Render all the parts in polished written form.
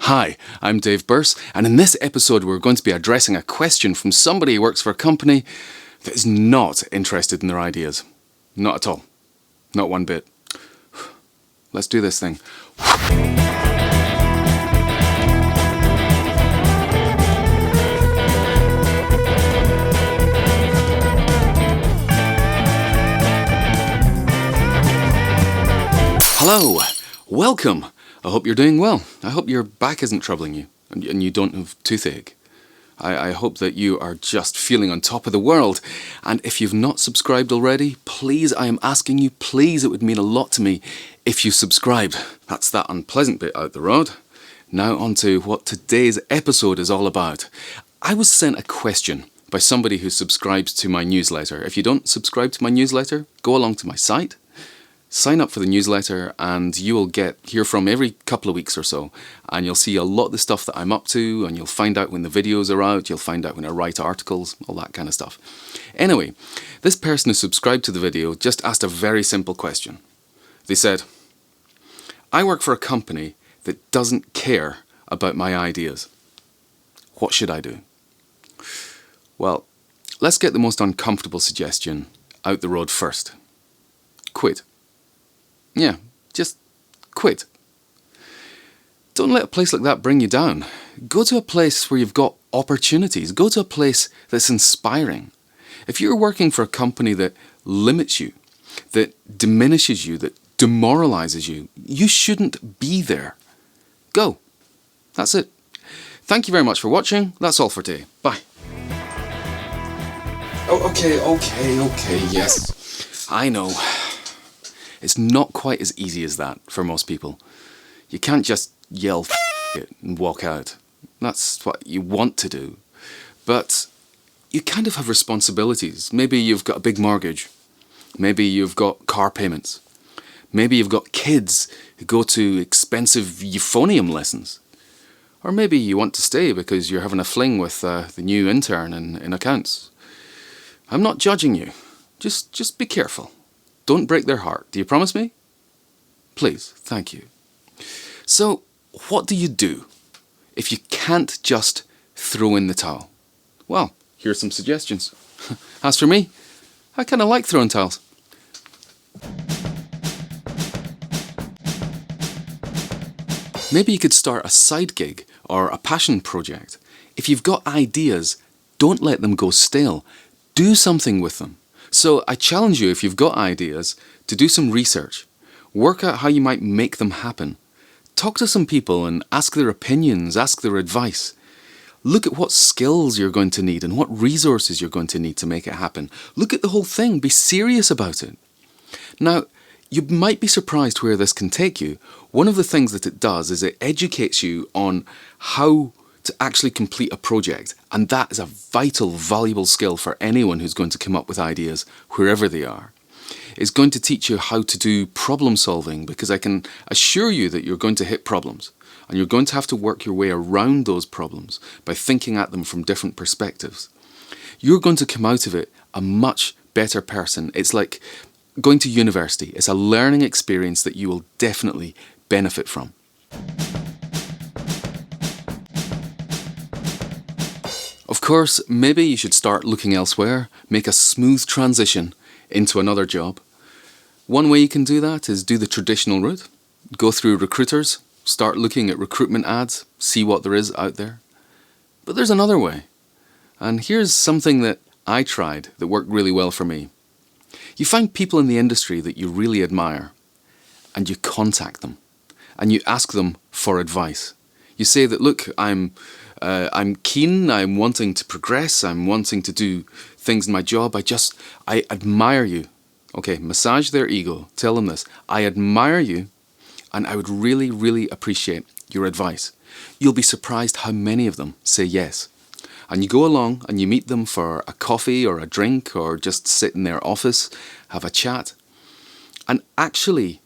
Hi, I'm Dave Burse, and in this episode we're going to be addressing a question from somebody who works for a company that is not interested in their ideas. Not at all. Not one bit. Let's do this thing. Hello, welcome. I hope you're doing well. I hope your back isn't troubling you and you don't have toothache. I hope that you are just feeling on top of the world. And if you've not subscribed already, please, I am asking you, please, it would mean a lot to me if you subscribed. That's that unpleasant bit out the road. Now on to what today's episode is all about. I was sent a question by somebody who subscribes to my newsletter. If you don't subscribe to my newsletter, go along to my site. Sign up for the newsletter and you will hear from every couple of weeks or so, and you'll see a lot of the stuff that I'm up to, and you'll find out when the videos are out, you'll find out when I write articles, all that kind of stuff. Anyway, this person who subscribed to the video just asked a very simple question. They said, I work for a company that doesn't care about my ideas. What should I do? Well, let's get the most uncomfortable suggestion out the road first. Quit. Yeah, just quit. Don't let a place like that bring you down. Go to a place where you've got opportunities. Go to a place that's inspiring. If you're working for a company that limits you, that diminishes you, that demoralizes you, you shouldn't be there. Go. That's it. Thank you very much for watching. That's all for today. Bye. Oh, okay, yes. I know. It's not quite as easy as that for most people. You can't just yell it and walk out. That's what you want to do. But you kind of have responsibilities. Maybe you've got a big mortgage. Maybe you've got car payments. Maybe you've got kids who go to expensive euphonium lessons. Or maybe you want to stay because you're having a fling with the new intern in accounts. I'm not judging you. Just be careful. Don't break their heart. Do you promise me? Please, thank you. So, what do you do if you can't just throw in the towel? Well, here's some suggestions. As for me, I kind of like throwing towels. Maybe you could start a side gig or a passion project. If you've got ideas, don't let them go stale. Do something with them. So I challenge you, if you've got ideas, to do some research. Work out how you might make them happen. Talk to some people and ask their opinions, ask their advice. Look at what skills you're going to need and what resources you're going to need to make it happen. Look at the whole thing. Be serious about it. Now, you might be surprised where this can take you. One of the things that it does is it educates you on how to actually complete a project, and that is a vital, valuable skill for anyone who's going to come up with ideas wherever they are. It's going to teach you how to do problem solving, because I can assure you that you're going to hit problems and you're going to have to work your way around those problems by thinking at them from different perspectives. You're going to come out of it a much better person. It's like going to university. It's a learning experience that you will definitely benefit from. Of course, maybe you should start looking elsewhere, make a smooth transition into another job. One way you can do that is do the traditional route. Go through recruiters, start looking at recruitment ads, see what there is out there. But there's another way. And here's something that I tried that worked really well for me. You find people in the industry that you really admire, and you contact them, and you ask them for advice. You say that, look, I'm keen, I'm wanting to progress, I'm wanting to do things in my job, I admire you. Okay, massage their ego, tell them this. I admire you, and I would really, really appreciate your advice. You'll be surprised how many of them say yes. And you go along and you meet them for a coffee or a drink or just sit in their office, have a chat, and actually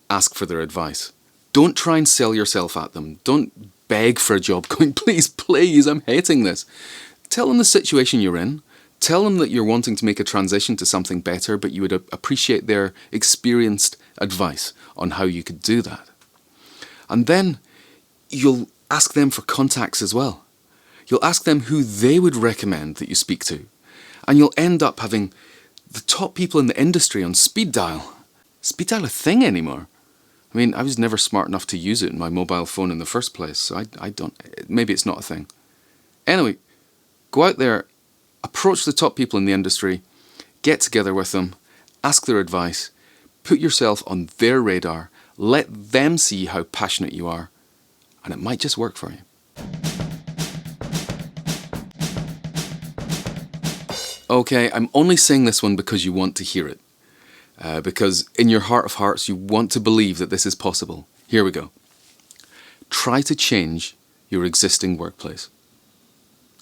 ask for their advice. Don't try and sell yourself at them. Don't beg for a job going, please, I'm hating this. Tell them the situation you're in. Tell them that you're wanting to make a transition to something better, but you would appreciate their experienced advice on how you could do that. And then you'll ask them for contacts as well. You'll ask them who they would recommend that you speak to. And you'll end up having the top people in the industry on speed dial. Speed dial a thing anymore? I mean, I was never smart enough to use it in my mobile phone in the first place, so I don't, maybe it's not a thing. Anyway, go out there, approach the top people in the industry, get together with them, ask their advice, put yourself on their radar, let them see how passionate you are, and it might just work for you. Okay, I'm only saying this one because you want to hear it. Because in your heart of hearts, you want to believe that this is possible. Here we go. Try to change your existing workplace.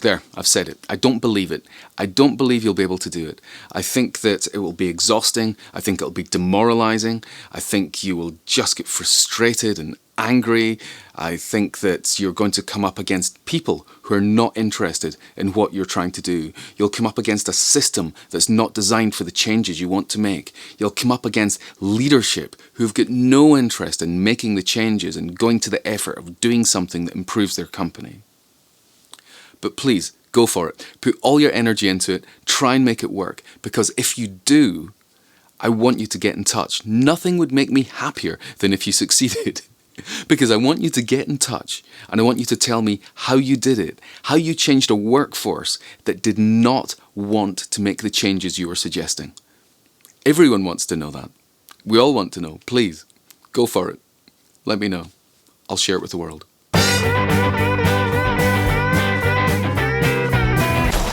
There, I've said it. I don't believe it. I don't believe you'll be able to do it. I think that it will be exhausting. I think it'll be demoralizing. I think you will just get frustrated and angry. I think that you're going to come up against people who are not interested in what you're trying to do. You'll come up against a system that's not designed for the changes you want to make. You'll come up against leadership who've got no interest in making the changes and going to the effort of doing something that improves their company. But please, go for it. Put all your energy into it. Try and make it work. Because if you do, I want you to get in touch. Nothing would make me happier than if you succeeded. Because I want you to get in touch and I want you to tell me how you did it, how you changed a workforce that did not want to make the changes you were suggesting. Everyone wants to know that. We all want to know. Please, go for it. Let me know. I'll share it with the world.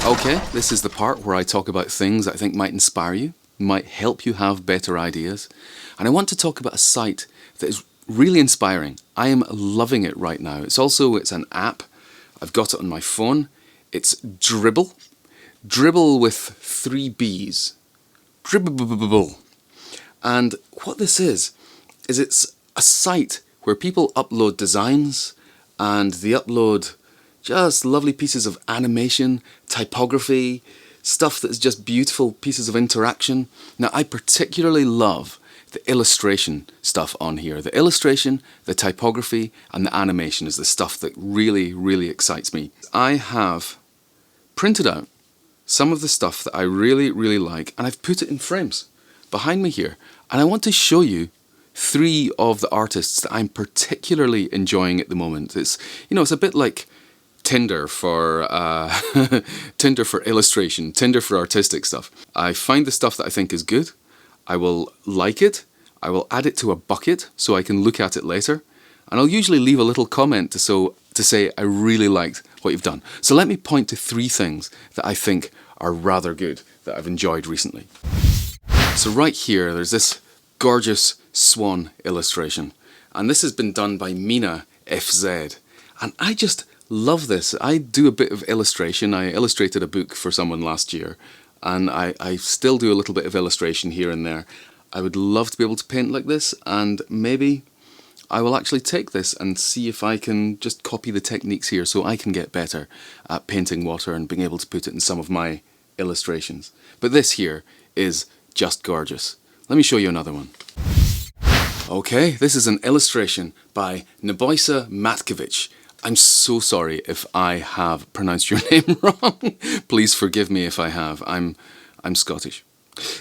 Okay, this is the part where I talk about things that I think might inspire you, might help you have better ideas. And I want to talk about a site that is really inspiring. I am loving it right now. It's an app. I've got it on my phone. It's Dribbble. Dribbble with 3 B's. Dribbble. And what this is it's a site where people upload designs and they upload just lovely pieces of animation, typography, stuff that's just beautiful pieces of interaction. Now, I particularly love the illustration stuff on here. The illustration, the typography, and the animation is the stuff that really, really excites me. I have printed out some of the stuff that I really, really like, and I've put it in frames behind me here. And I want to show you 3 of the artists that I'm particularly enjoying at the moment. It's a bit like Tinder for Tinder for illustration, Tinder for artistic stuff. I find the stuff that I think is good. I will like it. I will add it to a bucket so I can look at it later. And I'll usually leave a little comment to say I really liked what you've done. So let me point to 3 things that I think are rather good that I've enjoyed recently. So right here, there's this gorgeous swan illustration. And this has been done by Mina FZ. And I just love this. I do a bit of illustration. I illustrated a book for someone last year. And I still do a little bit of illustration here and there. I would love to be able to paint like this, and maybe I will actually take this and see if I can just copy the techniques here so I can get better at painting water and being able to put it in some of my illustrations. But this here is just gorgeous. Let me show you another one. Okay, this is an illustration by Nebojsa Matkiewicz. I'm so sorry if I have pronounced your name wrong. Please forgive me if I have. I'm Scottish.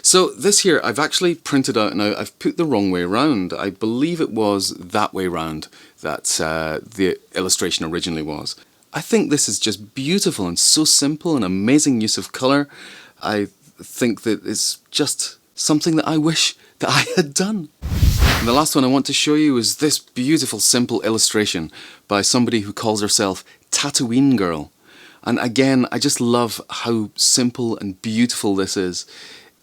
So this here, I've actually printed out, now I've put the wrong way around. I believe it was that way round that the illustration originally was. I think this is just beautiful and so simple and amazing use of colour. I think that it's just something that I wish that I had done. And the last one I want to show you is this beautiful simple illustration by somebody who calls herself Tatooine Girl. And again, I just love how simple and beautiful this is.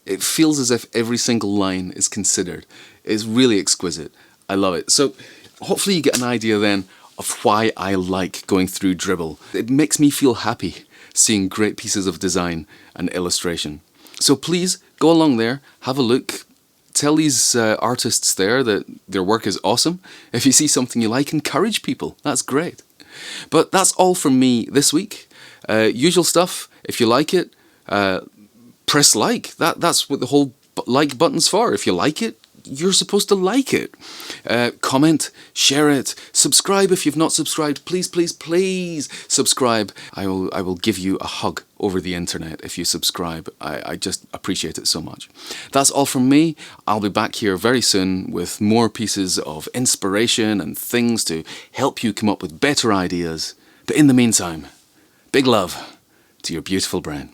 It feels as if every single line is considered. It's really exquisite. I love it. So hopefully you get an idea then of why I like going through Dribbble. It makes me feel happy seeing great pieces of design and illustration. So please go along there, have a look. Tell these artists there that their work is awesome. If you see something you like, encourage people. That's great. But that's all from me this week. Usual stuff. If you like it, press like. That's what the whole like button's for. If you like it, you're supposed to like it. Comment, share it, subscribe if you've not subscribed. Please, please, please subscribe. I will give you a hug over the internet if you subscribe. I just appreciate it so much. That's all from me. I'll be back here very soon with more pieces of inspiration and things to help you come up with better ideas. But in the meantime, big love to your beautiful brain.